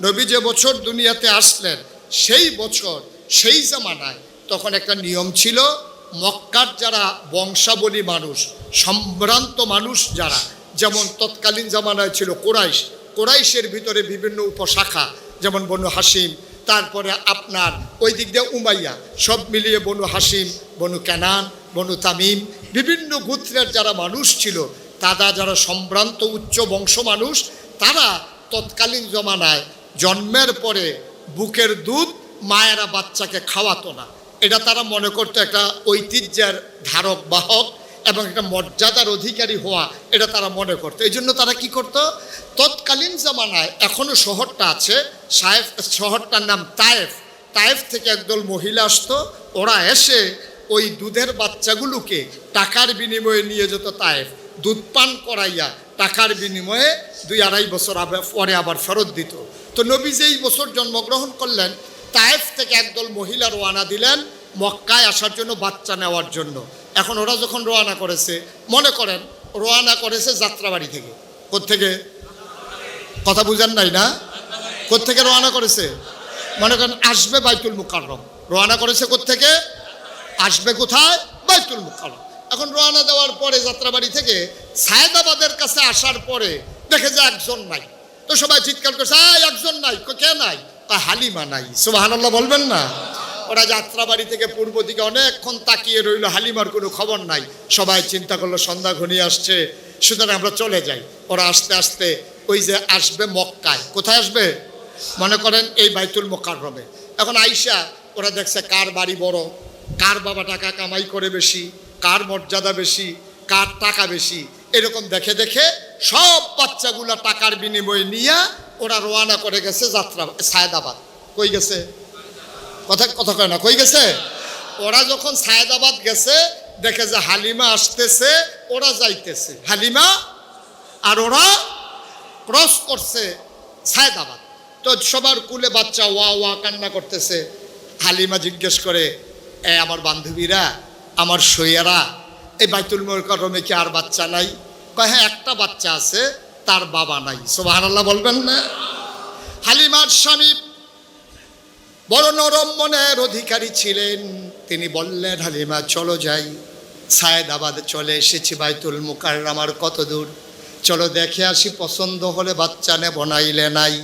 নবী যে বছর দুনিয়াতে আসলেন সেই বছর সেই জামানায় তখন একটা নিয়ম ছিল, মক্কার যারা বংশাবলী মানুষ, সম্ভ্রান্ত মানুষ যারা, যেমন তৎকালীন জামানায় ছিল কোরাইশের ভিতরে বিভিন্ন উপশাখা, যেমন বনু হাসিম, তারপরে আপনার ওই দিক দিয়ে উমাইয়া, সব মিলিয়ে বনু হাসিম, বনু কানান, বনু তামিম, বিভিন্ন গোত্রের যারা মানুষ ছিল, তারা যারা সম্ভ্রান্ত উচ্চ বংশ মানুষ, তারা তৎকালীন জমানায় জন্মের পরে বুকের দুধ মায়েরা বাচ্চাকে খাওয়াতো না। এটা তারা মনে করতো একটা ঐতিহ্যের ধারক বাহক এবং একটা মর্যাদার অধিকারী হওয়া, এটা তারা মনে করতো। এই জন্য তারা কি করতো, তৎকালীন জামানায় এখনও শহরটা আছে, শহরটার নাম তায়েফ থেকে একদল মহিলা আসতো, ওরা এসে ওই দুধের বাচ্চাগুলোকে টাকার বিনিময়ে নিয়ে যেত তায়েফ, দুধ পান করাইয়া টাকার বিনিময়ে 2-2.5 বছর পরে আবার ফেরত দিত। তো নবী যেই বছর জন্মগ্রহণ করলেন, তায়েফ থেকে একদল মহিলা রওনা দিলেন মক্কায় আসার জন্য, বাচ্চা নেওয়ার জন্য। এখন ওরা যখন রওনা করেছে, মনে করেন রওনা করেছে যাত্রাবাড়ি থেকে। কোত্থেকে? কথা বুঝেন নাই না? কোত্থেকে রওনা করেছে? মনে করেন আসবে বাইতুল মুকাররম, রওনা করেছে কোত্থেকে? আসবে কোথায়? বাইতুল মুকাররম। এখন রওনা দেওয়ার পরে যাত্রাবাড়ি থেকে সায়েদাবাদের কাছে আসার পরে দেখে যে একজন নাই। তো সবাই চিৎকার করছে, একজন নাই। কে নাই? হালিমা নাই। সুবহানাল্লাহ বলবেন না? ওরা যাত্রাবাড়ি থেকে পূর্ব দিকে অনেকক্ষণ তাকিয়ে রইল, হালিমার কোনো খবর নাই। সবাই চিন্তা করলো সন্ধ্যা ঘনিয়ে আসছে, সুতরাং আমরা চলে যাই। ওরা আস্তে আস্তে ওই যে আসবে মক্কায়, কোথায় আসবে? মনে করেন এই বাইতুল মুকাররমে। এখন আইসা ওরা দেখছে কার বাড়ি বড়, কার বাবা টাকা কামাই করে বেশি, কার মর্যাদা বেশি, কার টাকা বেশি, এরকম দেখে দেখে সব বাচ্চাগুলা টাকার বিনিময়ে নিয়ে ওরা রওনা করে গেছে সায়েদাবাদ। কই গেছে? কথা কয় না, কই গেছে? ওরা যখন সায়েদাবাদ গেছে, দেখে যে হালিমা আসতেছে, ওরা যাইতেছে, হালিমা আর ওরা ক্রস করছে সায়েদাবাদ। তো সবার কুলে বাচ্চা ওয়া ওয়া কান্না করতেছে। হালিমা জিজ্ঞেস করে, আমার বান্ধবীরা, আমার সইয়ারা, এই বাইতুল মুকাররমে কি আর বাচ্চা নাই? কয় হ্যাঁ, একটা বাচ্চা আছে, তার বাবা নাই। সুবহানাল্লাহ বলবেন না? হালিমার স্বামী বড় নরম মনের অধিকারী ছিলেন। তিনি বললেন, হালিমা চলো যাই, সায়েদাবাদ চলে এসেছি, বাইতুল মুকাররম আর কত দূর, চলো দেখে আসি, পছন্দ হলে বাচ্চা নেব, নাইলে নাই।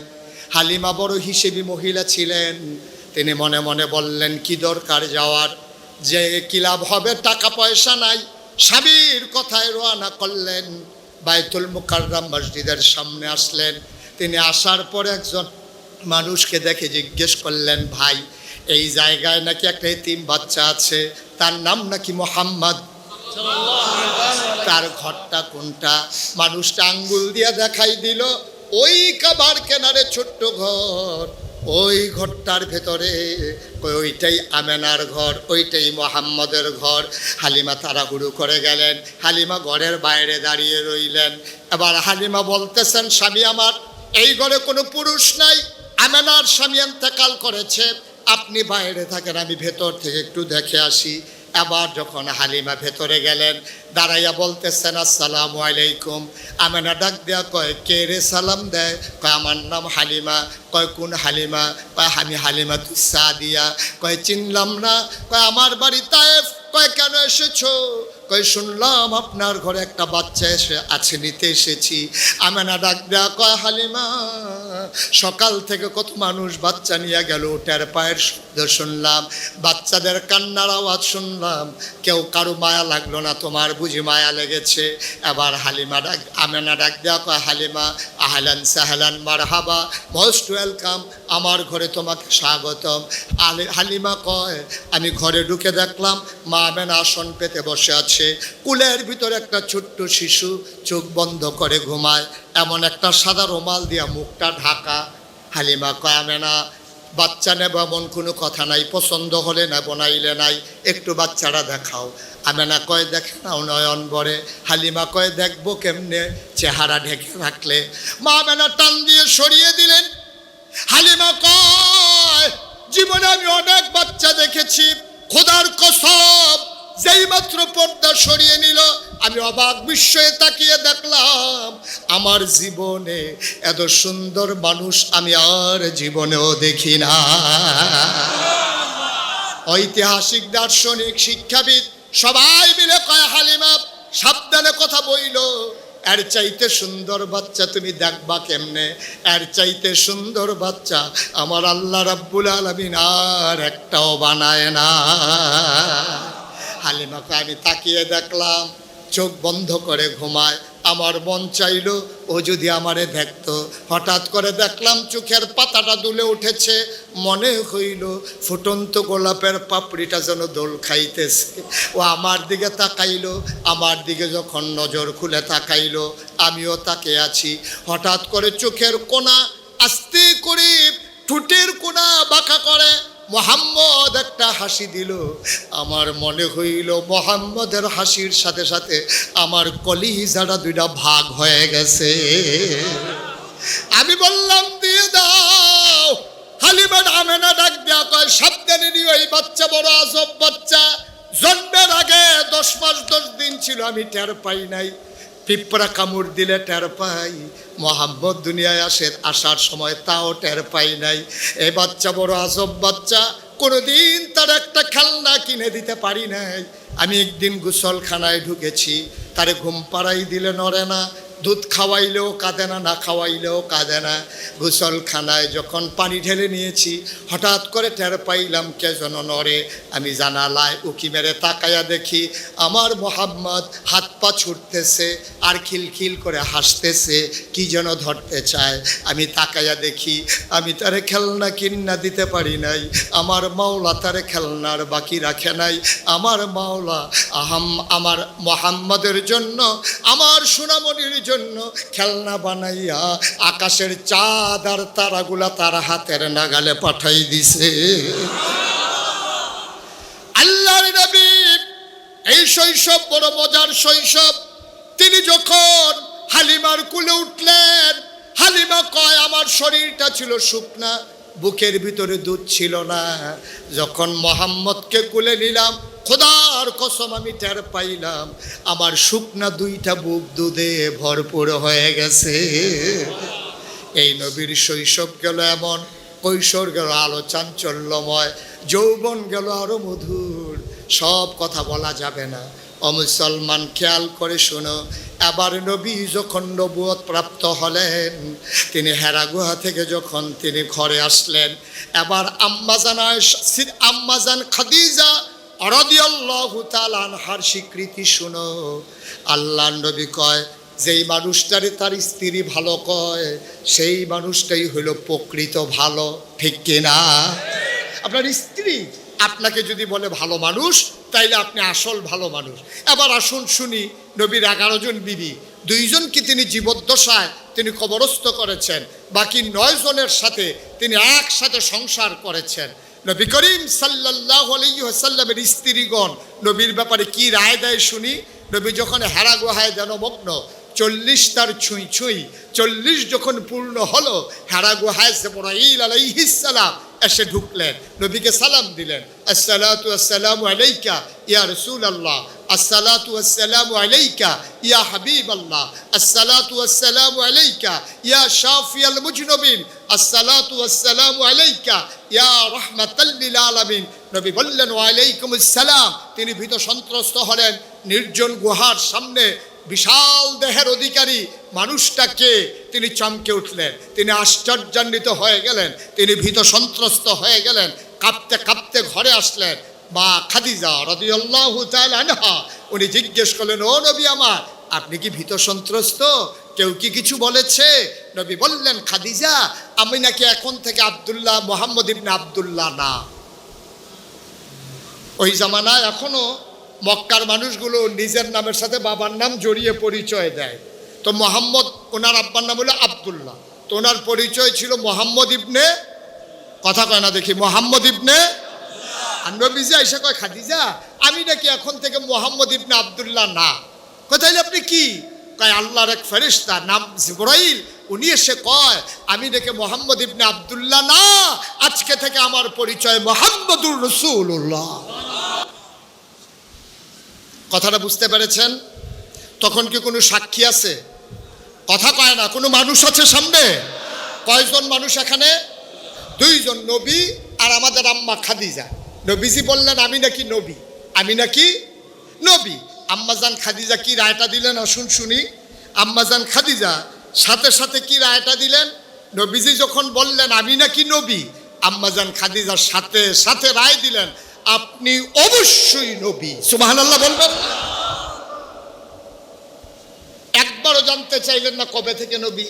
হালিমা বড় হিসেবি মহিলা ছিলেন, তিনি মনে মনে বললেন, কি দরকার যাওয়ার, যে কি লাভ হবে, টাকা পয়সা নাই। স্বামীর কথায় রওনা করলেন, বাইতুল মুকাররম মসজিদের সামনে আসলেন। তিনি আসার পরে একজন মানুষকে দেখে জিজ্ঞেস করলেন, ভাই এই জায়গায় নাকি একটা এতিম বাচ্চা আছে, তার নাম নাকি মোহাম্মদ, তার ঘরটা কোনটা? মানুষটা আঙ্গুল দিয়ে দেখাই দিল, ওই কাবার কেনারে ছোট্ট ঘর, ওই ঘরটার ভেতরে, ওইটাই আমেনার ঘর, ওইটাই মোহাম্মদের ঘর। হালিমা তাড়াহুড়ো করে গেলেন, হালিমা ঘরের বাইরে দাঁড়িয়ে রইলেন। এবার হালিমা বলতেছেন, স্বামী আমার, এই ঘরে কোনো পুরুষ নাই, আমেনার স্বামী ইন্তেকাল করেছে, আপনি বাইরে থাকেন, আমি ভেতর থেকে একটু দেখে আসি। আবার যখন হালিমা ভেতরে গেলেন, দাঁড়াইয়া বলতেছেন, আসসালামু আলাইকুম। আমেনা ডাক দেয়া কয়, কে রে সালাম দেয়? কয় আমার নাম হালিমা। কয় কোন হালিমা? কয় আমি হালিমা সাদিয়া। কয় চিনলাম না। কয় আমার বাড়ি তায়েফ। কয় কেন এসেছো? কয় শুনলাম আপনার ঘরে একটা বাচ্চা আছে, নিতে এসেছি। আমেনা ডাক দেয়া কয়, হালিমা সকাল থেকে কত মানুষ বাচ্চা নিয়ে গেল, ওটার পায়ের শব্দ শুনলাম, বাচ্চাদের কান্নার আওয়াজ শুনলাম, কেউ কারো মায়া লাগলো না, তোমার বুঝি মায়া লেগেছে? এবার আমেনা ডাক দেয়া কয়, হালিমা আহলান সাহলান মারহাবা, মোস্ট ওয়েলকাম, আমার ঘরে তোমাকে স্বাগতম। হালিমা কয়, আমি ঘরে ঢুকে দেখলাম মা আমেনা আসন পেতে বসে আছে, কুলের ভিতরে একটা ছোট্ট শিশু চোখ বন্ধ করে ঘুমায়, এমন একটা সাদা রুমাল দিয়া মুখটা ঢাকা। হালিমা কয়, আমেনা বাচ্চা নেব এমন কোনো কথা নাই, পছন্দ হলে নেব, নাইলে নাই, একটু বাচ্চারা দেখাও। আমেনা কয়, দেখে নাও নয়ন ভরে। হালিমা কয়, দেখবো কেমনে, চেহারা ঢেকে রাখলে। মা আমেনা টান দিয়ে সরিয়ে দিলেন। হালিমা কয়, জীবনে আমি অনেক বাচ্চা দেখেছি, খোদার কসম, যেই মাত্র পর্দা সরিয়ে নিল আমি অবাক বিস্ময়ে তাকিয়ে দেখলাম আমার জীবনে এত সুন্দর মানুষ আমি আর জীবনেও দেখি না। ঐতিহাসিক দার্শনিক শিক্ষাবিদ সবাই মিলে কয়, হালিমা সাবধানে কথা বইল, এর চাইতে সুন্দর বাচ্চা তুমি দেখবা কেমনে? এর চাইতে সুন্দর বাচ্চা আমার আল্লাহ রাব্বুল আলামিন আর একটাও বানায় না। হালিমাকে আমি তাকিয়ে দেখলাম, চোখ বন্ধ করে ঘুমায়। আমার মন চাইল ও যদি আমারে দেখতো। হঠাৎ করে দেখলাম চোখের পাতাটা দুলে উঠেছে, মনে হইল ফুটন্ত গোলাপের পাপড়িটা যেন দোল খাইতেছে। ও আমার দিকে তাকাইলো, আমার দিকে যখন নজর খুলে তাকাইলো আমিও তাকে আছি। হঠাৎ করে চোখের কোণা আস্তে করে ঠোঁটের কোণা বাঁকা করে মোহাম্মদ একটা হাসি দিল। আমার মনে হইল মোহাম্মদের হাসির সাথে সাথে আমার কলিজাটা দুইটা ভাগ হয়ে গেছে। আমি বললাম দিয়ে দাও। হালিমা আমেনা ডাক দেয়া কয়, সাবধানে নিও, এই বাচ্চা বড় আজব বাচ্চা। জন্মের আগে 10 মাস 10 দিন ছিল, আমি টের পাই নাই। পিঁপড়া কামড় দিলে টের পাই, মোহাম্মদ দুনিয়ায় আসার সময় তাও টের পাই নাই। এই বাচ্চা বড় আজব বাচ্চা, কোনোদিন তার একটা খেলনা কিনে দিতে পারি নাই। আমি একদিন গোসলখানায় ঢুকেছি, তারে ঘুম পাড়াই দিলে নড়ে না, দুধ খাওয়াইলেও কাঁদে না, না খাওয়াইলেও কাঁদে না। গোসলখানায় যখন পানি ঢেলে নিয়েছি হঠাৎ করে টের পাইলাম কে যেন নড়ে। আমি জানালায় উকি মেরে তাকায়া দেখি আমার মোহাম্মদ হাত পা ছুটতেছে আর খিলখিল করে হাসতেছে, কি যেন ধরতে চায়। আমি তাকায়া দেখি আমি তারে খেলনা কিনা দিতে পারি নাই। আমার মাওলা তারে খেলনার বাকি রাখে নাই। আমার মাওলা আমার মোহাম্মদের জন্য, আমার সোনামণির জন্য খেলনা বানাইয়া আকাশের চাঁদ আর তারাগুলা তার হাতের নাগালে পাঠাই দিছে। আল্লাহর নবী এই শৈশব বড় মজার শৈশব। তিনি যখন হালিমার কুলে উঠলেন, হালিমা কয় আমার শরীরটা ছিল শুকনা, বুকের ভিতরে দুধ ছিল না। যখন মোহাম্মদকে কুলে নিলাম, খোদার কসম আমি টের পাইলাম আমার শুকনা দুইটা বুক দুধে ভরপুর হয়ে গেছে। এই নবীর শৈশব গেল এমন, কৈশোর গেল আলো চাঞ্চল্যময়, যৌবন গেল আরো মধুর। সব কথা বলা যাবে না। ও মুসলমান, খেয়াল করে শোনো, এবার নবী যখন নবুয়ত প্রাপ্ত হলেন, তিনি হেরা গুহা থেকে যখন তিনি ঘরে আসলেন, এবার আম্মাজান খাদিজা রাদিয়াল্লাহু তাআলা আনহার স্বীকৃতি শুনো। আল্লাহর নবী কয়, যেই মানুষটারে তার স্ত্রী ভালো কয় সেই মানুষটাই হলো প্রকৃত ভালো, ঠিক কিনা? আপনার স্ত্রী আপনাকে যদি বলে ভালো মানুষ, তাইলে আপনি আসল ভালো মানুষ। এবার আসুন শুনি, নবীর 11 জন বিবি, 2 জনকে তিনি জীবদ্দশায় তিনি কবরস্থ করেছেন, বাকি 9 জনের সাথে তিনি একসাথে সংসার করেছেন। নবী করিম সাল্লাল্লাহু আলাইহি ওয়াসাল্লামের স্ত্রীগণ নবীর ব্যাপারে কি রায় দেয় শুনি। নবী যখন হেরা গুহায় জনমগ্ন, 40 তার ছুঁই ছুঁই 40 যখন পূর্ণ হলো, হেরা গুহায় জিবরাইল আলাইহিস সালাম এসে ঢুকলেন, নবীকে সালাম দিলেন, আসসালাতু আসসালামু আলাইকা ইয়া রাসূলুল্লাহ, আসসালাতু আসসালামু আলাইকা ইয়া হাবিবাল্লাহ, আসসালাতু আসসালামু আলাইকা ইয়া শাফিয়াল মুজনবিন, আসসালাতু আসসালামু আলাইকা ইয়া রাহমাতাল লিল আলামিন। নবী বললেন ওয়া আলাইকুমুস সালাম। তিনি ভীত সন্ত্রস্ত হলেন। নির্জন গুহার সামনে বিশাল দেহের অধিকারী মানুষটাকে তিনি চমকে উঠলেন, তিনি আশ্চর্যান্বিত হয়ে গেলেন, তিনি ভীত সন্ত্রস্ত হয়ে গেলেন। কাঁপতে কাঁপতে ঘরে আসলেন মা খাদিজা রাদিয়াল্লাহু তাআলা আনহা। উনি জিজ্ঞেস করলেন, ও নবী আমার, আপনি কি ভীত সন্ত্রস্ত? কেউ কি কিছু বলেছে? নবী বললেন, খাদিজা, আমি নাকি এখন থেকে আব্দুল্লাহ, মোহাম্মদ ইবনে আব্দুল্লাহ না। ওই জামানায় এখনো মক্কার মানুষগুলো নিজের নামের সাথে বাবার নাম জড়িয়ে পরিচয় দেয়। তো মোহাম্মদ, ওনার আব্বার নাম হলো আব্দুল্লাহ, তো ওনার পরিচয় ছিল মোহাম্মদ ইবনে, কথা কয় না দেখি, মোহাম্মদ ইবনে। আর নবীজি আইসা কয়, খাদিজা, আমি নাকি এখন থেকে মোহাম্মদ ইবনে আব্দুল্লাহ না। কোথায় আপনি কি? কয়, আল্লাহর এক ফেরেশতা নাম জিবরাইল, উনি এসে কয় আমি নাকি মোহাম্মদ ইবনে আব্দুল্লাহ না, আজকে থেকে আমার পরিচয় মুহাম্মদুর রাসূলুল্লাহ। কথাটা বুঝতে পেরেছেন? তখন কি কোনো সাক্ষী আছে? কথা কয় না। কোনো মানুষ আছে সামনে? কয়জন মানুষ এখানে? দুইজন, নবী আর আমাদের আম্মা খাদিজা। নবীজি বললেন আমি নাকি নবী, আমি নাকি নবী। আম্মাজান খাদিজা কি রায়টা দিলেন আসুন শুনি। আম্মাজান খাদিজা সাথে সাথে কি রায়টা দিলেন? নবীজি যখন বললেন আমি নাকি নবী, আম্মাজান খাদিজার সাথে সাথে রায় দিলেন আপনি অবশ্যই নবী। সুবহানাল্লাহ বলবেন না? একবারও জানতে চাইলেন না কবে থেকে নবী,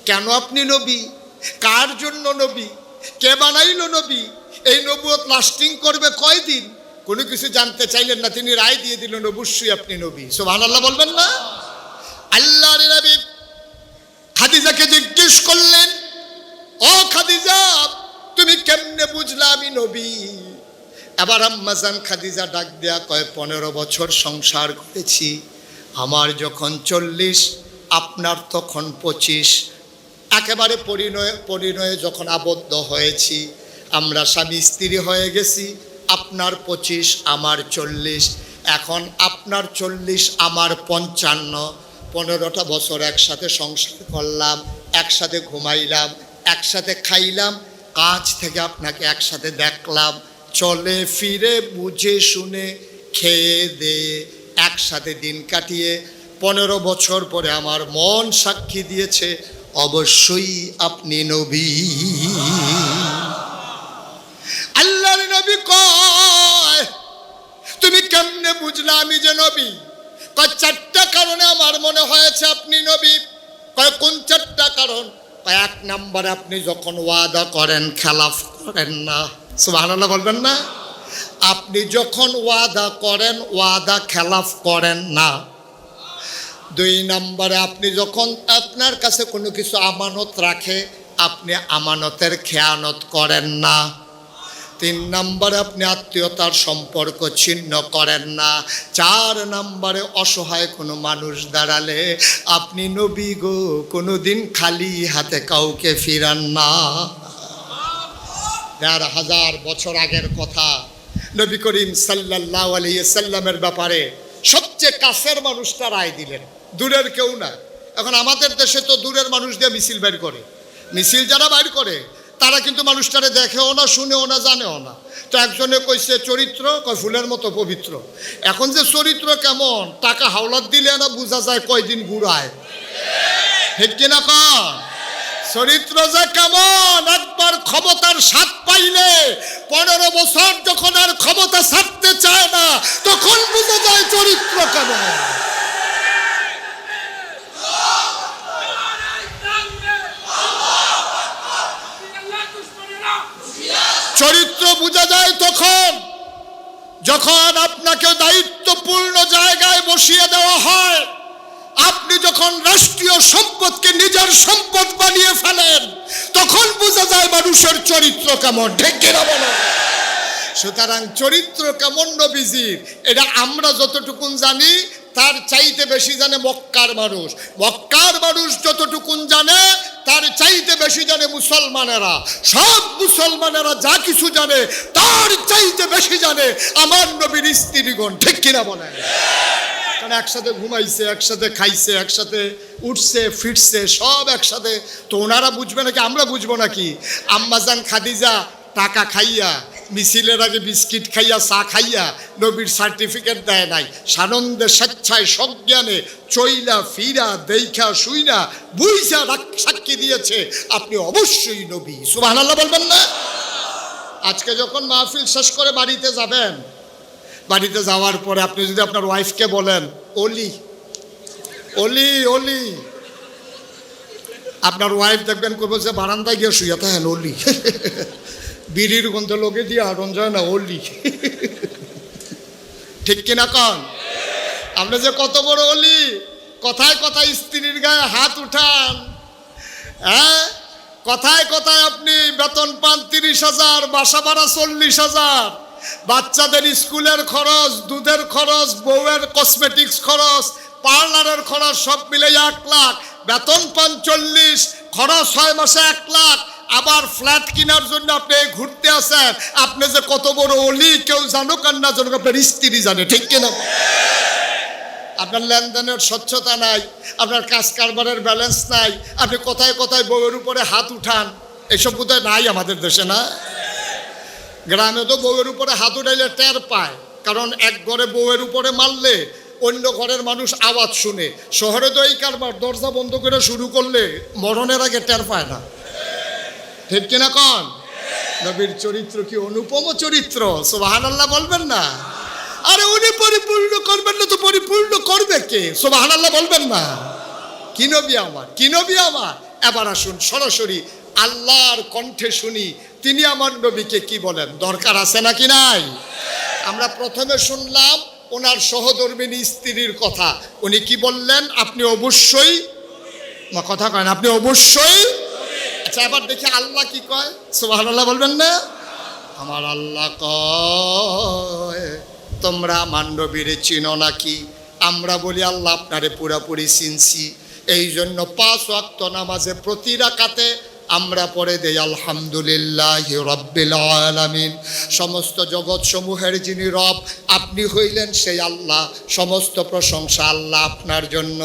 কেন আপনি নবী, কার জন্য নবী, কে বানাইলো নবী, এই নবুয়ত লাস্টিং করবে কয়দিন, কোনো কিছু জানতে চাইলেন না। তিনি রায় দিয়ে দিলেন অবশ্যই আপনি নবী। সুবহানাল্লাহ বলবেন না? আল্লাহর নবী খাদিজাকে জিজ্ঞেস করলেন, ও খাদিজা তুমি কেমনে বুঝলা আমি নবী? এবার আম্মাজান খাদিজা ডাক দেয়া কয় 15 বছর সংসার করেছি, আমার যখন 40 আপনার তখন 25, একেবারে পরিণয়ে যখন আবদ্ধ হয়েছি, আমরা স্বামী স্ত্রী হয়ে গেছি, আপনার 25 আমার 40, এখন আপনার 40 আমার 55, 15টা বছর একসাথে সংসার করলাম, একসাথে ঘুমাইলাম, একসাথে খাইলাম, কাজ থেকে আপনাকে একসাথে দেখলাম, চলে ফিরে বুঝে শুনে খেয়ে দিয়ে একসাথে দিন কাটিয়ে 15 বছর পরে আমার মন সাক্ষী দিয়েছে অবশ্যই আপনি নবী। আল্লাহর নবী কয় তুমি কেমনে বুঝলা আমি যে নবী? কয় 4টা কারণে আমার মনে হয়েছে আপনি নবী। কয় কোন 4টা কারণ? কয় 1 নম্বরে আপনি যখন ওয়াদা করেন খেলাফ করেন না। সুবহানাল্লাহ বলবেন না? আপনি যখন ওয়াদা করেন ওয়াদা খেলাফ করেন না। 2 নম্বরে আপনি যখন আপনার কাছে কোনো কিছু আমানত রাখে আপনি আমানতের খেয়ানত করেন না। 3 নম্বরে আপনি আত্মীয়তার সম্পর্ক ছিন্ন করেন না। 4 নম্বরে অসহায় কোনো মানুষ দাঁড়ালে আপনি নবী গো কোনোদিন খালি হাতে কাউকে ফিরান না। 1000 বছর আগের কথা, নবী করিম সাল্লাল্লাহু আলাইহি সাল্লামের ব্যাপারে সবচেয়ে কাছের মানুষটা রায় দিলেন, দূরের কেউ না। এখন আমাদের দেশে তো দূরের মানুষ দিয়ে মিছিল বের করে, মিছিল যারা বাইর করে তারা কিন্তু মানুষটারে দেখেও না, শুনেও না, জানেও না। তো একজনে কইছে চরিত্র, কয় ফুলের মতো পবিত্র। এখন যে চরিত্র কেমন টাকা হাওলাত দিলে না বোঝা যায় কয়দিন ঘুরায়, ঠিক কিনা কন? চরিত্র যে কেমন একবার ক্ষমতার স্বাদ পাইলে 15 বছর যখন আর ক্ষমতা ছাড়তে চায় না তখন বোঝা যায় চরিত্র কেমন। চরিত্র বোঝা যায় তখন যখন আপনাকে দায়িত্বপূর্ণ জায়গায় বসিয়ে দেওয়া হয়, আপনি যখন রাষ্ট্রীয় সম্পদকে নিজের সম্পদ বানিয়ে ফেলেন তখন বোঝা যায় মানুষের চরিত্র কেমন, ঠিক কিনা বলেন? সুতরাং চরিত্র কেমন নবীজির এটা আমরা যতটুকুন জানি তার চাইতে বেশি জানে মক্কার মানুষ। মক্কার মানুষ যতটুকুন জানে তার চাইতে বেশি জানে মুসলমানেরা। সব মুসলমানেরা যা কিছু জানে তার চাইতে বেশি জানে আমার নবীর স্ত্রীগণ, ঠিক কিনা বলেন? কারণ একসাথে ঘুমাইছে, একসাথে খাইছে, একসাথে উঠছে ফিরছে, সব একসাথে। তো ওনারা বুঝবে নাকি আমরা বুঝবো নাকি? আম্মাজান খাদিজা টাকা খাইয়া, মিছিলের আগে বিস্কিট খাইয়া, চা খাইয়া নবীর সার্টিফিকেট দেয় নাই, সানন্দে স্বেচ্ছায় সজ্ঞানে চইলা ফিরা দেইখা শুইনা বুঝা সাক্ষী দিয়েছে আপনি অবশ্যই নবী। সুবহানাল্লাহ বলবেন না? আজকে যখন মাহফিল শেষ করে বাড়িতে যাবেন, বাড়িতে যাওয়ার পরে আপনি যদি আপনার ওয়াইফকে বলেন অলি অলি অলি, আপনার ওয়াইফ দেখবেন করবো যে বারান্দায় গিয়ে শুয়ে থাকেন অলি, বিড়ির গন্ধ লোকে দিয়ে আরন যায় না অলি, ঠিক কিনা কন? আপনি যে কত বড় অলি, কথায় কথায় স্ত্রীর গায়ে হাত উঠান, হ্যাঁ কথায় কথায় আপনি বেতন পান 30,000, বাসা ভাড়া 40,000, বাচ্চাদের স্কুলের খরচ, দুধের খরচ, বউয়ের কসমেটিক্স খরচ, পার্লারের খরচ সব মিলে 1 লাখ, বেতন পান 40, খরচ হয় মাসে 1 লাখ, আবার ফ্ল্যাট কেনার জন্য আপনি ঘুরতে আসেন। আপনি যে কত বড় অলি কেউ জানুক আর না জানুক আপনার স্ত্রী জানে, ঠিক কিনা? আপনার লেনদেনের স্বচ্ছতা নাই, আপনার কাজ কারবারের ব্যালেন্স নাই, আপনি কোথায় কোথায় বউয়ের উপরে হাত উঠান, এসব বোধহয় নাই আমাদের দেশে না? গ্রামে তো বউয়ের উপরে হাত উঠাইলে টের পায়, কারণ এক ঘরে বউয়ের উপরে মারলে অন্য ঘরের মানুষ আওয়াজ শুনে। শহরে তো এই কারবার দরজা বন্ধ করে শুরু করলে মরণের আগে টের পায় না, ঠিক কিনা কন? নবীর চরিত্র কি অনুপম চরিত্র, সুবহানাল্লাহ বলবেন না? আরে উনি পরিপূর্ণ করবেন না তো পরিপূর্ণ করবে কে? সুবহানাল্লাহ বলবেন না? কি নবী আমার, কি নবী আমার। এবার আসুন সরাসরি আল্লাহর কণ্ঠে শুনি তিনি আমার নবীকে কি বলেন। দরকার আছে নাকি নাই? আমরা প্রথমে শুনলাম ওনার সহধর্মিনী স্ত্রীর কথা, উনি কি বললেন? আপনি অবশ্যই, কথা কয় না, আপনি অবশ্যই। আচ্ছা এবার দেখি আল্লাহ কি কয়, সুবহানাল্লাহ বলবেন না? আমার আল্লাহ কয় তোমরা আমার নবীরে চিনো নাকি? আমরা বলি আল্লাহ আপনারে পুরাপুরি চিনছি, এই জন্য 5 ওয়াক্ত নামাজে প্রতি রাকাতে আমরা পড়ে দেই আলহামদুলিল্লাহি রাব্বিল আলামিন। সমস্ত জগৎ সমূহের যিনি রব আপনি হইলেন সেই আল্লাহ, সমস্ত প্রশংসা আল্লাহ আপনার জন্য।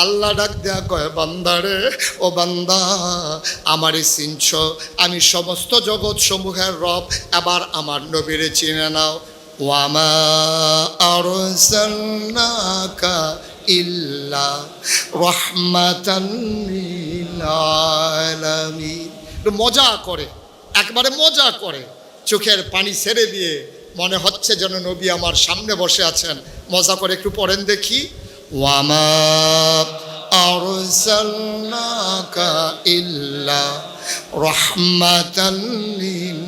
আল্লাহ ডাক দেয়া কয় বান্দারে, ও বান্দা আমারে চিনছ, আমি সমস্ত জগৎ সমূহের রব, এবার আমার নবীরে চিনে নাও। ওয়ামা আরসালনাকা ইল্লা রাহমাতান লিল আলামিন। মজা করে, একবারে মজা করে, চোখের পানি ছেড়ে দিয়ে মনে হচ্ছে যেন নবী আমার সামনে বসে আছেন। মজা করে একটু পড়েন দেখি। ওয়ামা আরসালনাকা ইল্লা রাহমাতান লিল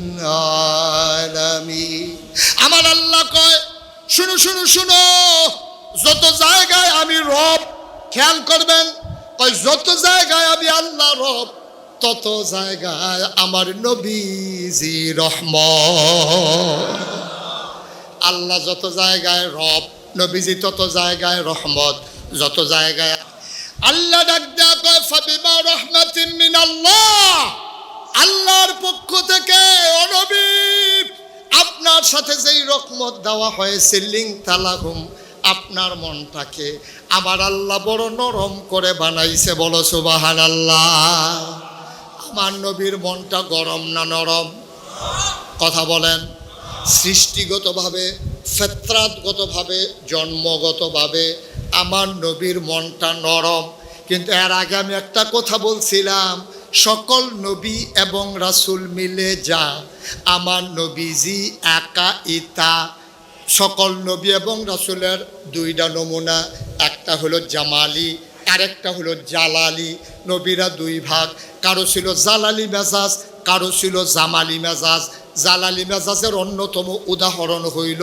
আলামিন। আমার আল্লাহ কয় শুনো শুনো শুনো, যত জায়গায় আমি রব, খেয়াল করবেন, কয় যত জায়গায় আমি আল্লাহ রব তত জায়গায় আমার নবীজি রহমত। আল্লাহ যত জায়গায় রব, নবীজি তত জায়গায় রহমত। যত জায়গায় আল্লাহ ডাক দেয়া কয় ফাবিমা রাহমাতিন মিনাল্লাহ, আল্লাহর পক্ষ থেকে ও নবী আপনার সাথে যেই রহমত দেওয়া হয়েছে, লিং তালাহুম, আপনার মনটাকে আমার আল্লাহ বড় নরম করে বানাইছে। বলো সুবহানাল্লাহ। আমার নবীর মনটা গরম না নরম? কথা বলেন। সৃষ্টিগতভাবে, ফিতরাতগতভাবে, জন্মগতভাবে আমার নবীর মনটা নরম। কিন্তু এর আগে আমি একটা কথা বলছিলাম, সকল নবী এবং রাসূল মিলে যা, আমার নবীজি একা ইতা। সকল নবী এবং রাসূলের 2টা নমুনা, একটা হলো জামালি, আরেকটা হলো জালালি। নবীরা 2 ভাগ, কারো ছিল জালালি মেজাজ, কারো ছিল জামালি মেজাজ। জালালি মেজাজের অন্যতম উদাহরণ হইল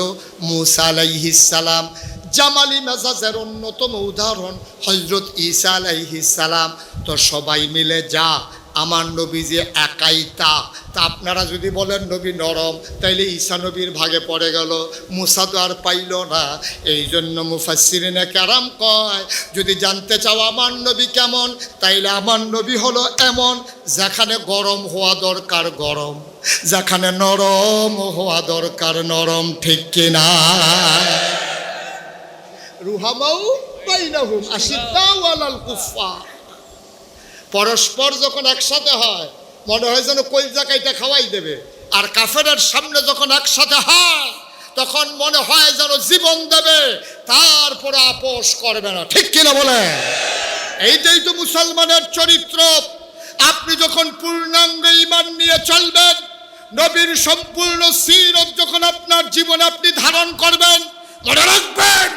মূসা আলাইহিস সালাম। জামালি মেজাজের অন্যতম উদাহরণ হযরত ঈসা আলাইহিস সালাম। তো সবাই মিলে যা, আমার নবী যে একাই তা। আপনারা যদি বলেন নবী নরম, তাইলে ঈসা নবীর ভাগে পড়ে গেল, মূসা তো আর পাইল না। এই জন্য মুফাসসিরিনে কেরাম কয়, যদি জানতে চাও আমার নবী কেমন, তাইলে আমার নবী হলো এমন, যেখানে গরম হওয়া দরকার গরম, যেখানে নরম হওয়া দরকার নরম, ঠিক কিনা? রুহামাউ বাইনাহুম আশিদ্দাউ আলাল কুফফার। পরস্পর যখন একসাথে হয় মনে হয় যেন কলিজা কাইটা খাওয়াই দেবে, আর কাফেরের সামনে যখন একসাথে হয় তখন মনে হয় যেন জীবন দেবে, তারপরে আপোষ করবে না, ঠিক কিনা বলে? এইটাই তো মুসলমানের চরিত্র। আপনি যখন পূর্ণাঙ্গ ঈমান নিয়ে চলবেন, নবীর সম্পূর্ণ সিরত যখন আপনার জীবনে আপনি ধারণ করবেন, মনে রাখবেন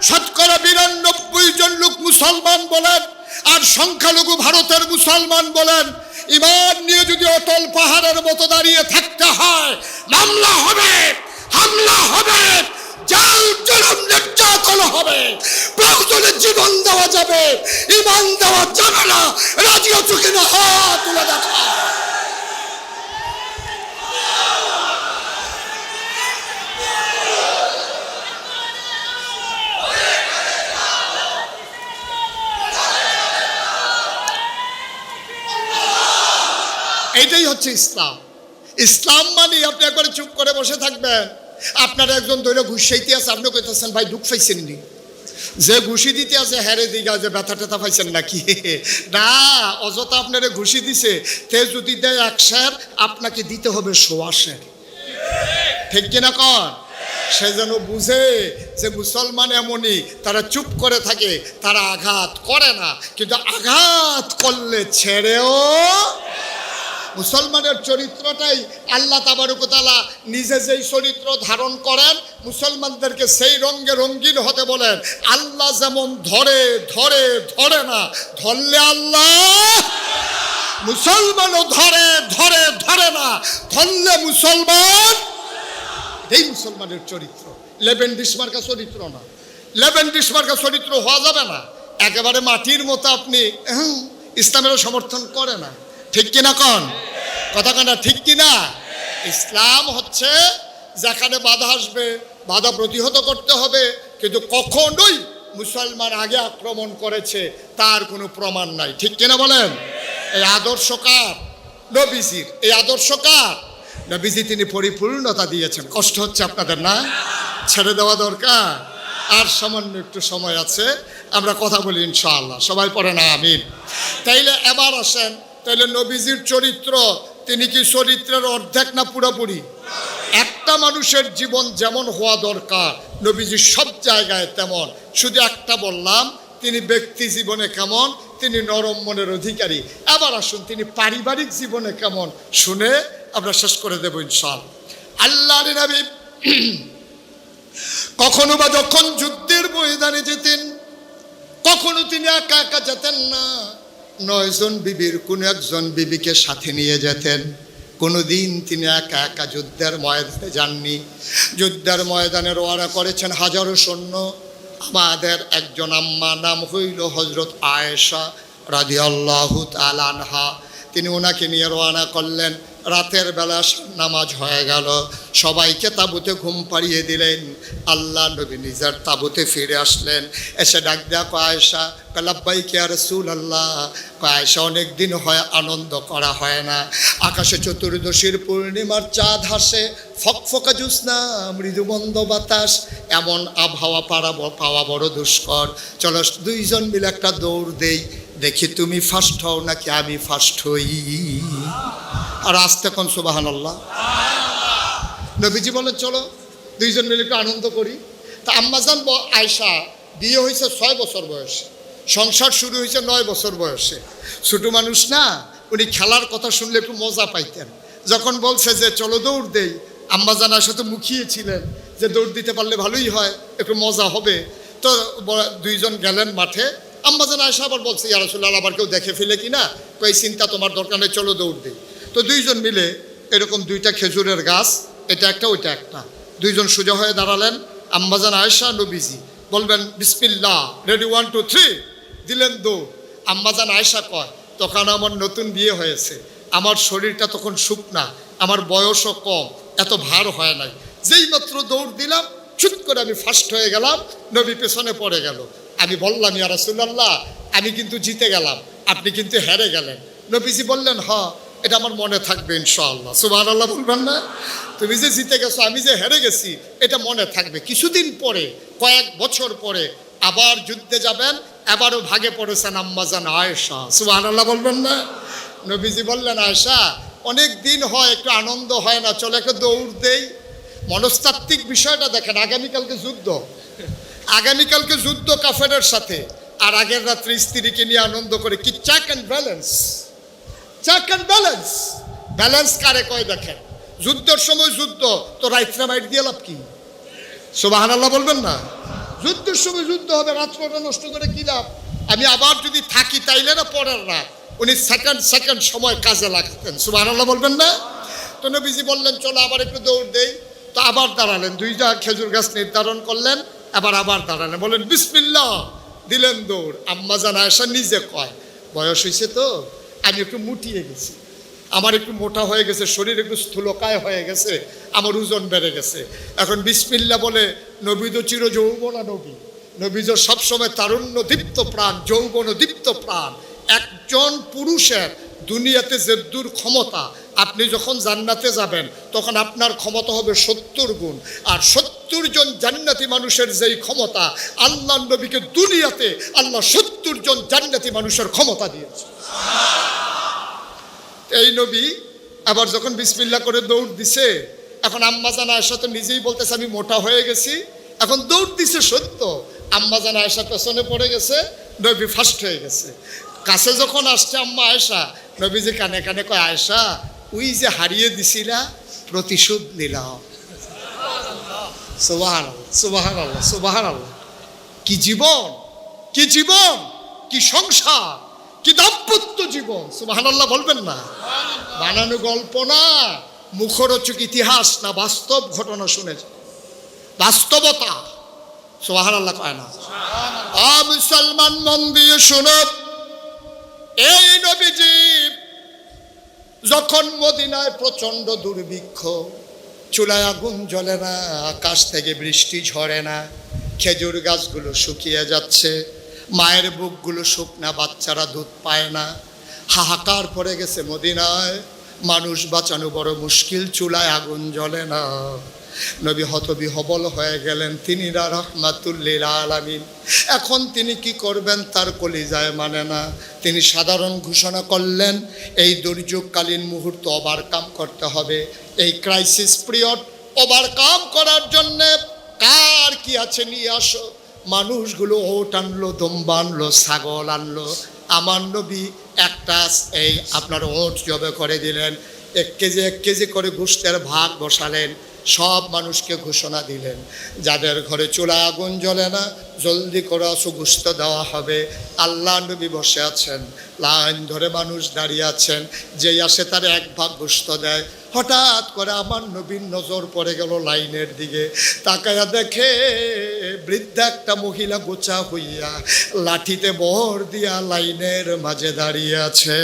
92% জন লোক মুসলমান বলেন, আর সংখ্যালঘু ভারতের মুসলমান বলেন, ঈমান নিয়ে যদি অটল পাহাড়ের মতো দাঁড়িয়ে থাকতে হয়, মামলা হবে, হামলা হবে, জাল জুলুম নির্যাতন হবে, প্রয়োজনে জীবন দেওয়া যাবে, ঈমান দেওয়া যাবে না। রাজি আছো কিনা? হাত তুলে দেখা। এইটাই হচ্ছে ইসলাম। ইসলাম মানে আপনি একবারে চুপ করে বসে থাকবেন, আপনার একজন ধরে ঘুষাইতে আছে, আপনি কইতেছেন ভাই দুঃখ পাইছেন নি, যে ঘুষি দিতে আছে হ্যারে দিঘা যে ব্যথা টেথা পাইছেন নাকি? না, অযথা আপনারে ঘুষি দিছে। তে যদি দেয় 1 সের, আপনাকে দিতে হবে 1.25 সের। ঠিক কিনা কন? সে যেন বুঝে যে মুসলমান এমনই, তারা চুপ করে থাকে, তারা আঘাত করে না, কিন্তু আঘাত করলে ছেড়েও। মুসলমানের চরিত্রটাই আল্লাহ তাবারক ওয়া তাআলা নিজে যেই চরিত্র ধারণ করেন, মুসলমানদেরকে সেই রঙে রঙিন হতে বলেন। আল্লাহ যেমন ধরে ধরে ধরে না, ধরলে আল্লাহ, মুসলমানও ধরে ধরে ধরে না, ধরলে মুসলমান। এই মুসলমানের চরিত্র লেবেন ডিসমার্কা চরিত্র না। লেবেন ডিসমার্কা চরিত্র হওয়া যাবে না। একেবারে মাটির মতো আপনি ইসলামেরও সমর্থন করে না। ঠিক কিনা কন? কথা কানা ঠিক কিনা? ইসলাম হচ্ছে যেখানে বাধা আসবে বাধা প্রতিহত করতে হবে, কিন্তু কখনোই মুসলমান আগে আক্রমণ করেছে তার কোনো প্রমাণ নাই। ঠিক কিনা বলেন? এই আদর্শ কার? নবীজির। এই আদর্শ কার? নবীজি। তিনি পরিপূর্ণতা দিয়েছেন। কষ্ট হচ্ছে আপনাদের না? ছেড়ে দেওয়া দরকার। আর সামান্য একটু সময় আছে, আমরা কথা বলি ইনশাআল্লাহ। সবাই পড়ে না আমিন। তাইলে এবার আসেন, তাইলে নবীজির চরিত্র, তিনি কি চরিত্রের অর্ধেক না পুরোপুরি? একটা মানুষের জীবন যেমন হওয়া দরকার নবীজি সব জায়গায় তেমন। শুধু একটা বললাম, তিনি ব্যক্তি জীবনে কেমন, তিনি নরম মনের অধিকারী। এবার আসুন তিনি পারিবারিক জীবনে কেমন, শুনে আমরা শেষ করে দেব ইনশাআল্লাহ। আল্লাহর নবী কখনো বা যখন যুদ্ধের ময়দানে যেতেন, কখনো তিনি একা একা যেতেন না, 9 জন বিবির কোন একজন বিবিকে সাথে নিয়ে যেতেন। কোনোদিন তিনি একা একা যুদ্ধের ময়দানে যাননি। যুদ্ধের ময়দানে রওনা করেছেন হাজারো সৈন্য। আমাদের একজন আম্মা, নাম হইল হযরত আয়েশা রাদিয়াল্লাহু তাআলা আনহা। তিনি ওনাকে নিয়ে রওনা করলেন। রাতের বেলা নামাজ হয়ে গেল, সবাইকে তাঁবুতে ঘুম পাড়িয়ে দিলেন। আল্লাহ নবী নিজের তাঁবুতে ফিরে আসলেন। এসে ডাক দেয়া, আয়েশা। লাব্বাইক ইয়া রাসূলুল্লাহ। আয়েশা, অনেক দিন হয় আনন্দ করা হয় না। আকাশে চতুর্দশীর পূর্ণিমার চাঁদ হাসে, ফকফকা জ্যোৎস্না, মৃদুমন্দ বাতাস, এমন আবহাওয়া পাওয়া বড় দুষ্কর। চলো 2 জন মিলে একটা দৌড় দেই, দেখি তুমি ফার্স্ট হও নাকি আমি ফার্স্ট হই। আর আসতে কোন সুবহানাল্লাহ। নবীজি বলেন চলো 2 জন মিলে একটু আনন্দ করি। তা আম্মাজান আয়েশা বিয়ে হয়েছে 6 বছর বয়সে, সংসার শুরু হয়েছে 9 বছর বয়সে। ছোটো মানুষ না, উনি খেলার কথা শুনলে একটু মজা পাইতেন। যখন বলছে যে চলো দৌড় দেই, আম্মাজান আয়েশা তো মুখিয়েছিলেন যে দৌড় দিতে পারলে ভালোই হয়, একটু মজা হবে। তো 2 জন গেলেন মাঠে। আম্মাজান আয়েশা আবার বলছে, ইয়া রাসূলুল্লাহ, আবার কেউ দেখে ফেলে কিনা, কই চিন্তা তোমার দরকার নেই, চলো দৌড় দিই। তো 2 জন মিলে এরকম 2টা খেজুরের গাছ, এটা একটা ওইটা একটা, 2 জন সোজা হয়ে দাঁড়ালেন। আম্মাজান আয়েশা, নবীজি বলবেন বিসমিল্লাহ, রেডি 1 2 3, দিলেন দৌড়। আম্মাজান আয়েশা কয়, তখন আমার নতুন বিয়ে হয়েছে, আমার শরীরটা তখন শুকনা, আমার বয়সও কম, এত ভার হয় নাই। যেই মাত্র দৌড় দিলাম, ছুট করে আমি ফার্স্ট হয়ে গেলাম, নবী পেছনে পড়ে গেল। আমি বললাম, ইয়া রাসূলুল্লাহ, আমি কিন্তু জিতে গেলাম, আপনি কিন্তু হেরে গেলেন। নবীজি বললেন, হ্যাঁ, এটা আমার মনে থাকবে ইনশাআল্লাহ। সুবহানাল্লাহ বলবেন না? তুমি যে জিতে গেছো, আমি যে হেরে গেছি, এটা মনে থাকবে। কিছুদিন পরে, কয়েক বছর পরে আবার যুদ্ধে যাবেন, আবারও ভাগে পড়েছেন আম্মাজান আয়েশা। সুবহানাল্লাহ বলবেন না? নবীজি বললেন, আয়েশা, অনেক দিন হয় একটু আনন্দ হয় না, চলো একটা দৌড় দেই। মনস্তাত্ত্বিক বিষয়টা দেখেন, আগামীকালকে যুদ্ধ, আগামীকালকে যুদ্ধ কাফেরের সাথে, আর আগের রাত্রে স্ত্রীকে নিয়ে আনন্দ করে। কি check and balance, check and balance. Balance কারে কয় দেখেন, যুদ্ধের সময় যুদ্ধ, তো রাত্রে বাইট দিয়ে লাভ কি? সুবহানাল্লাহ বলবেন না? যুদ্ধের সময় যুদ্ধ হবে, রাত্রটা নষ্ট করে কি লাভ? আমি আবার যদি থাকি তাইলে না পরের রাত, উনি সেকেন্ড সময় কাজে লাগতেন। সুবহানাল্লাহ বলবেন না? তো নবীজি বললেন, চলো আবার একটু দৌড় দেই। তো আবার দাঁড়ালেন, 2টা খেজুর গাছ নির্ধারণ করলেন, আবার দাঁড়ালেন, বললেন বিসমিল্লাহ, দিলেন দৌড়। আম্মাজান আয়েশা নিজে কয়, বয়স হয়েছে তো, আমি একটু মুটিয়ে গেছি, আমার একটু মোটা হয়ে গেছে, শরীর একটু স্থূলকায় হয়ে গেছে, আমার ওজন বেড়ে গেছে। এখন বিসমিল্লাহ বলে, নবী তো চির যৌবনা নবী, নবী তো সবসময় তারুণ্য দীপ্ত প্রাণ, যৌবন দীপ্ত প্রাণ। একজন পুরুষের দুনিয়াতে যে দূর ক্ষমতা, আপনি যখন জান্নাতে যাবেন তখন আপনার ক্ষমতা হবে 70 গুণ। আর 70 জন জান্নাতি মানুষের যেই ক্ষমতা, আল্লাহ নবীকে দুনিয়াতে আল্লাহ 70 জন জান্নাতি মানুষের ক্ষমতা দিয়েছে। এই নবী আবার যখন বিসমিল্লাহ করে দৌড় দিছে, এখন আম্মাজান আয়েশা তো নিজেই বলতেছে আমি মোটা হয়ে গেছি। এখন দৌড় দিছে সত্য, আম্মাজান আয়েশা পেছনে পড়ে গেছে, নবী ফার্স্ট হয়ে গেছে। কাছে যখন আসছে আম্মা আয়েশা, নবীজি কানে কানে কয়, আয়েশা ওই যে হারিয়ে দিছিলা প্রতিশোধ নিলাম। সুবহানাল্লাহ, সুবহানাল্লাহ, সুবহানাল্লাহ। কি জীবন, কি জীবন, কি সংসার, কি দাম্পত্য জীবন! সুবহানাল্লাহ বলবেন না? বানানো গল্প না, মুখরোচক ইতিহাস না, বাস্তব ঘটনা শুনেছে, বাস্তবতা। সুবহানাল্লাহ কয় না? মুসলমান মন দিয়ে শুনো, এই নবীজি যখন মদিনায় প্রচন্ড দুর্ভিক্ষ, চুলায় আগুন জ্বলে না, আকাশ থেকে বৃষ্টি ঝরে না, খেজুর গাছগুলো শুকিয়ে যাচ্ছে, মায়ের বুকগুলো শুকনা, বাচ্চারা দুধ পায় না, হাহাকার পড়ে গেছে মদিনায়, মানুষ বাঁচানো বড় মুশকিল, চুলায় আগুন জ্বলে না। নবী হতবিহবল হয়ে গেলেন, তিনি রাহমাতুল লিল আলামিন। এখন তিনি কি করবেন তার কলিজায় মানে না। তিনি সাধারণ ঘোষণা করলেন, এই দুর্যোগকালীন মুহূর্ত ওভারকাম করতে হবে। এই ক্রাইসিস পিরিয়ড ওভারকাম করার জন্যে কার কি আছে নিয়ে আসো। মানুষগুলো ওট আনলো, দম্বা আনলো, ছাগল আনলো। আমার নবী একটা এই আপনার ওট জবে করে দিলেন, 1 কেজি 1 কেজি করে গোশতের ভাগ বসালেন, সব মানুষকে ঘোষণা দিলেন, যাদের ঘরে চুলা আগুন জ্বলে না জলদি করে আসো, গোশত দেওয়া হবে। আল্লাহ নবী বসে আছেন, লাইন ধরে মানুষ দাঁড়িয়ে আছেন, যেই আসে তার 1 ভাগ গোশত দেয়। হঠাৎ করে আমার নবীর নজর পড়ে গেল লাইনের দিকে, তাকায়া দেখে বৃদ্ধা একটা মহিলা গোছা হইয়া লাঠিতে বহর দিয়া লাইনের মাঝে দাঁড়িয়ে আছে।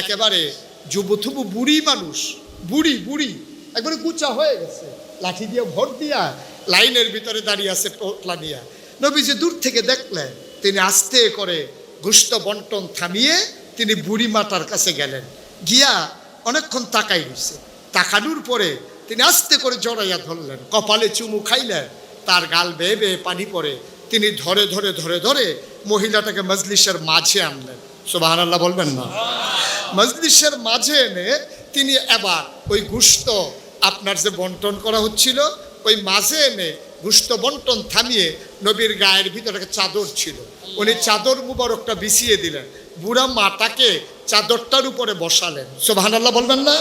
একেবারে যুবথুবু বুড়ি মানুষ, বুড়ি বুড়ি একবারে গুচা হয়ে গেছে, লাঠি দিয়ে ভর দিয়া লাইনের ভিতরে দাঁড়িয়ে আছে পোটলা নিয়া। নবীজি দূর থেকে দেখলেন, তিনি আস্তে করে গোশত বন্টন থামিয়ে তিনি বুড়ি মাতার কাছে গেলেন, গিয়া অনেকক্ষণ তাকাই রয়েছে। তাকানোর পরে তিনি আস্তে করে জড়াইয়া ধরলেন, কপালে চুমু খাইলেন, তার গাল বেয়ে বেয়ে পানি পড়ে। তিনি ধরে ধরে ধরে ধরে মহিলাটাকে মজলিসের মাঝে আনলেন। সুবহানাল্লাহ বলবেন না? মজলিসের মাঝে এনে তিনি এবার ওই গোশত আপনার যে বন্টন করা হচ্ছিল ওই মাঝে এনে গোশত বন্টন থামিয়ে নবীর গায়ের ভিতরে একটা চাদর ছিল, উনি চাদর মুবারকটা বিছিয়ে দিলেন, বুড়া মাটাকে চাদরটার উপরে বসালেন। সুবহানাল্লাহ বলবেন না?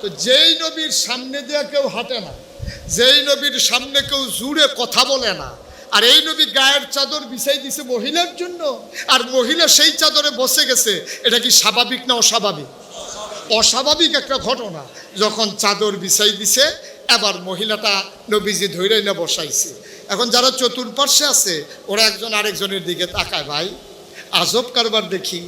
তো যেই নবীর সামনে দিয়ে কেউ হাঁটে না, যেই নবীর সামনে কেউ জুড়ে কথা বলে না, আর এই নবী গায়ের চাদর বিছাই দিছে মহিলার জন্য, আর মহিলা সেই চাদরে বসে গেছে, এটা কি স্বাভাবিক না অস্বাভাবিক? অস্বাভাবিক একটা ঘটনা। যখন চাদর বিছাই দিছে, এবার মহিলাটা নবীজি ধরে না বসাইছে। এখন যারা চতুর্পার্শ্বে আছে ওরা একজন আরেকজনের দিকে তাকায়, ভাই আজব কারবার দেখি,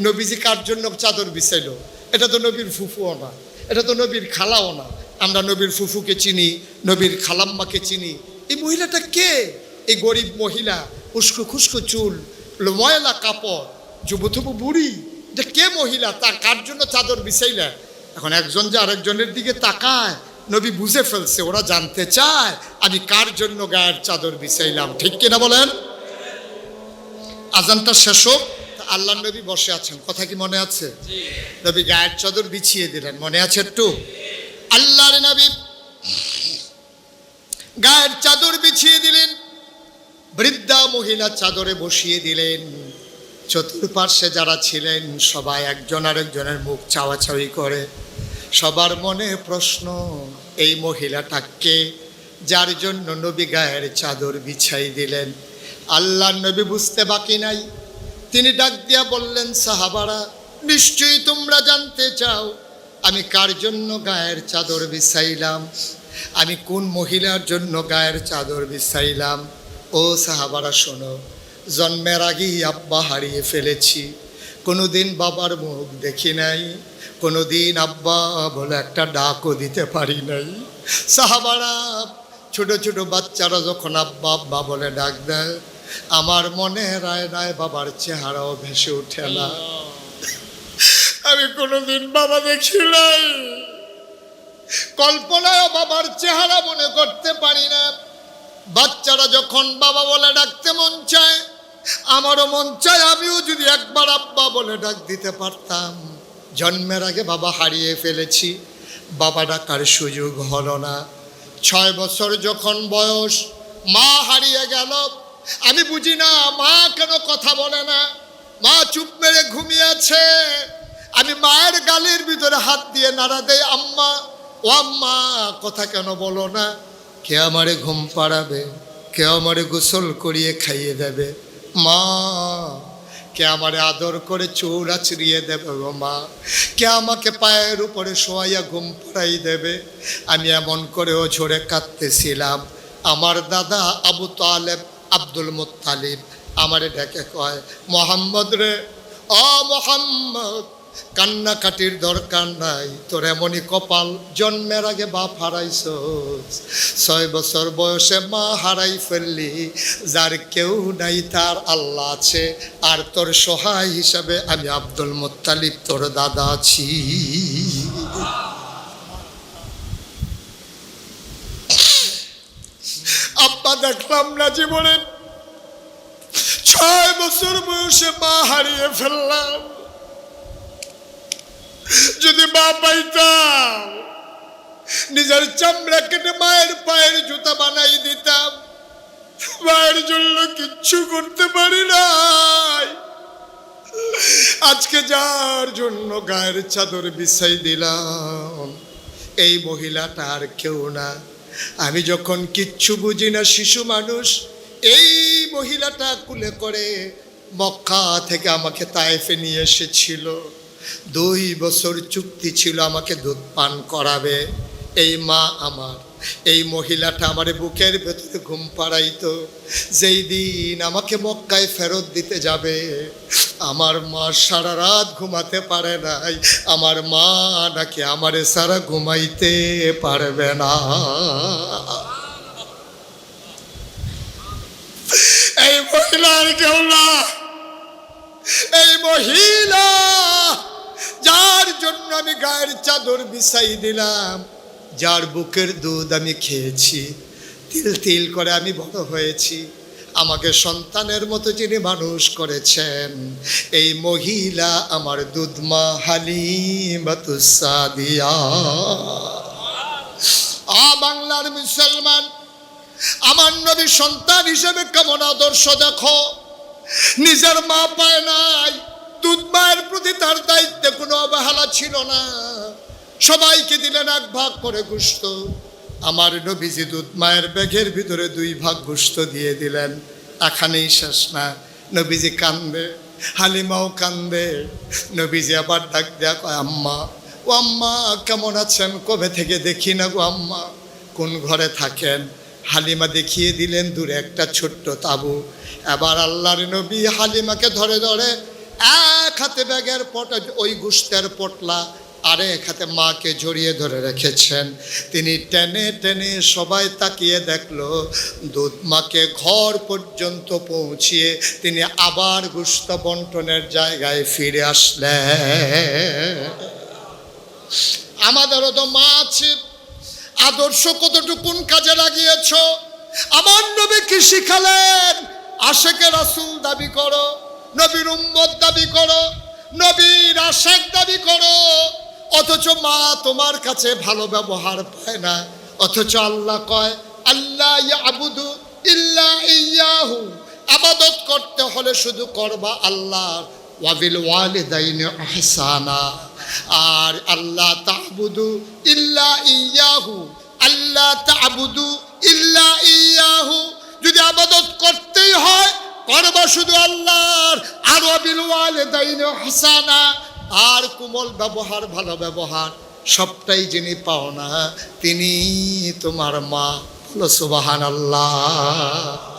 নবীজি কার জন্য চাদর বিছাইলো? এটা তো নবীর ফুফুও না, এটা তো নবীর খালাও না। আমরা নবীর ফুফুকে চিনি, নবীর খালাম্মাকে চিনি। এই মহিলাটা কে? এই গরিব মহিলা, উস্কো খুস্কো চুল, ময়লা কাপড়, যুবথুবু বুড়ি, যে কে মহিলা? তার কার জন্য চাদর বিছাইলা? এখন একজন যে আরেকজনের দিকে তাকায়, নবী বুঝে ফেলছে ওরা জানতে চায় আমি কার জন্য গায়ের চাদর বিছাইলাম। ঠিক কিনা বলেন? আজানটা শেষ হোক, আল্লাহ নবী বসে আছেন, কথা কি মনে আছে? নবী গায়ের চাদর বিছিয়ে দিলেন, মনে আছে একটু? আল্লাহর নবী গায়ের চাদর বিছিয়ে দিলেন, বৃদ্ধা মহিলা চাদরে বসিয়ে দিলেন। চতুর্পার্শ্বে যারা ছিলেন সবাই একজন আরেকজনের মুখ চাওয়াচাওয়ি করে। সবার মনে প্রশ্ন, এই মহিলাটা কে যার জন্য নবী গায়ের চাদর বিছাই দিলেন? আল্লাহ নবী বুঝতে বাকি নাই, তিনি ডাক দিয়া বললেন, সাহাবারা নিশ্চয়ই তোমরা জানতে চাও আমি কার জন্য গায়ের চাদর বিছাইলাম, আমি কোন মহিলার জন্য গায়ের চাদর বিছাইলাম। ও সাহাবারা শোনো, জন্মের আগেই আব্বা হারিয়ে ফেলেছি, কোনোদিন বাবার মুখ দেখি নাই, কোনোদিন আব্বা বলে একটা ডাকও দিতে পারি নাই। সাহাবারা ছোট ছোট বাচ্চারা যখন আব্বা আব্বা বলে ডাক দেয়, আমার মনে রায় রায় বাবার চেহারাও ভেসে ওঠে না। আমি কোনোদিন বাবা দেখি নাই, কল্পনায় বাবার চেহারা মনে করতে পারি না। বাচ্চারা যখন বাবা বলে ডাকতে মন চায়, আমারও মন চায় আমিও যদি একবার আব্বা বলে ডাক দিতে পারতাম। জন্মের আগে বাবা হারিয়ে ফেলেছি, বাবা ডাকার সুযোগ হলো না। 6 বছর যখন বয়স, মা হারিয়ে গেল। আমি বুঝি না মা কেন কথা বলে না, মা চুপ মেরে ঘুমিয়ে আছে। আমি মায়ের গালের ভিতরে হাত দিয়ে নাড়া দেই, আম্মা ও আম্মা কথা কেন বলো না? কে আমারে ঘুম পাড়াবে, কে আমারে গোসল করিয়ে খাইয়ে দেবে? মা কে আমারে আদর করে চৌরা চিরিয়ে দেবে গো মা? কে আমাকে পায়ের উপরে শোয়াইয়া ঘুম পাড়াই দেবে? আমি এমন করেও ঝরে কাঁদতেছিলাম। আমার দাদা আবু তালেব, আব্দুল মুত্তালিব আমারে ডেকে কয়, মোহাম্মদ রে, ও মোহাম্মদ, কান্নাকাটির দরকার নাই, তোর এমনই কপাল, জন্মের আগে বাপ হারাইছস, 6 বছর বয়সে মা হারাই ফেললি। যার কেউ নাই তার আল্লাহ আছে, আর তোর সহায় হিসাবে আমি আব্দুল মুত্তালিব তোর দাদা আছি। আব্বা দেখলাম না জীবনে, 6 বছর বয়সে মা হারিয়ে ফেললাম। যদি মা পাইতাম, নিজের চামড়া কেটে মায়ের পায়ের জুতা বানাই দিতাম। মায়ের জন্য কিচ্ছু করতে পারি নাই। আজকে যার জন্য গায়ের চাদর বিছাই দিলাম, এই মহিলাটা আর কেউ না। আমি যখন কিচ্ছু বুঝি না, শিশু মানুষ, এই মহিলাটা কুলে করে মক্কা থেকে আমাকে তায়েফে নিয়ে এসেছিল। 2 বছর চুক্তি ছিল আমাকে দুধ পান করাবে। এই মা আমার, এই মহিলাটা আমার বুকের ভেতরে ঘুম পাড়াইতো। যেই দিন আমাকে মক্কায় ফেরত দিতে যাবে, আমার মা সারা রাত ঘুমাতে পারে নাই। আমার মা নাকি আমারে সারা ঘুমাইতে পারবে না। এই মহিলার কেউ না, এই মহিলা যার জন্য আমি গায়ের চাদর বিছাই দিলাম, যার বুকের দুধ আমি খেয়েছি, তিল তিল করে আমি বড় হয়েছি, আমাকে সন্তানের মতো যিনি মানুষ করেছেন, এই মহিলা আমার দুধমা হালিমাতুস সাদিয়া। বাংলার মুসলমান, আমার নবী সন্তান হিসেবে কেমন আদর্শ দেখো। নিজের মা পায় নাই, দুধ মায়ের প্রতি তার দায়িত্বে কোনো অবহেলা ছিল না। সবাইকে দিলেন 1 ভাগ করে গোশত। আমার নবীজি দুধ মায়ের ব্যাগের ভিতরে 2 ভাগ গোশত দিয়ে দিলেন। এখানেই শেষ না, নবীজি কান্দে, হালিমাও কান্দে। নবীজি আবার ডাক দেয়া কয়, আম্মা ও আম্মা কেমন আছেন? কবে থেকে দেখি না গো আম্মা, কোন ঘরে থাকেন? হালিমা দেখিয়ে দিলেন দূরে একটা ছোট্ট তাঁবু। এবার আল্লাহর নবী হালিমাকে ধরে ধরে এক হাতে ব্যাগের পটা, ওই গোশতের পটলা, আরেক হাতে মাকে জড়িয়ে ধরে রেখেছেন। তিনি টেনে টেনে, সবাই তাকিয়ে দেখলো, দুধ মাকে ঘর পর্যন্ত পৌঁছিয়ে তিনি আবার গোশত বন্টনের জায়গায় ফিরে আসলেন। আমাদেরও তো মা আছে, আদর্শ কতটুকুন কাজে লাগিয়েছ? আমার নবী কি শিখালেন? আশেকে রাসূল দাবি করো, নবীর উম্মত দাবি করো, নবীর আশেক দাবি করো, অথচ মা তোমার কাছে ভালো ব্যবহার পায় না। অথচ আল্লাহ কয়, আল্লাহ ইয়াবুদু ইল্লা ইয়াহু, ইবাদত করতে হলে শুধু করবা আল্লাহ। ওয়াবিল ওয়ালিদাইনি ইহসানা, আর আল্লাহ তা'বুদু ইল্লা ইয়াহু, আল্লাহ তা'বুদু ইল্লা ইয়াহু। যদি ইবাদত করতেই হয়, করবা শুধু আল্লাহর। আর ওয়াবিল ওয়ালিদাইনি ইহসানা, আর কোমল ব্যবহার, ভালো ব্যবহার, সবটাই যিনি পাও না, তিনি তোমার মা। বলো সুবহানাল্লাহ।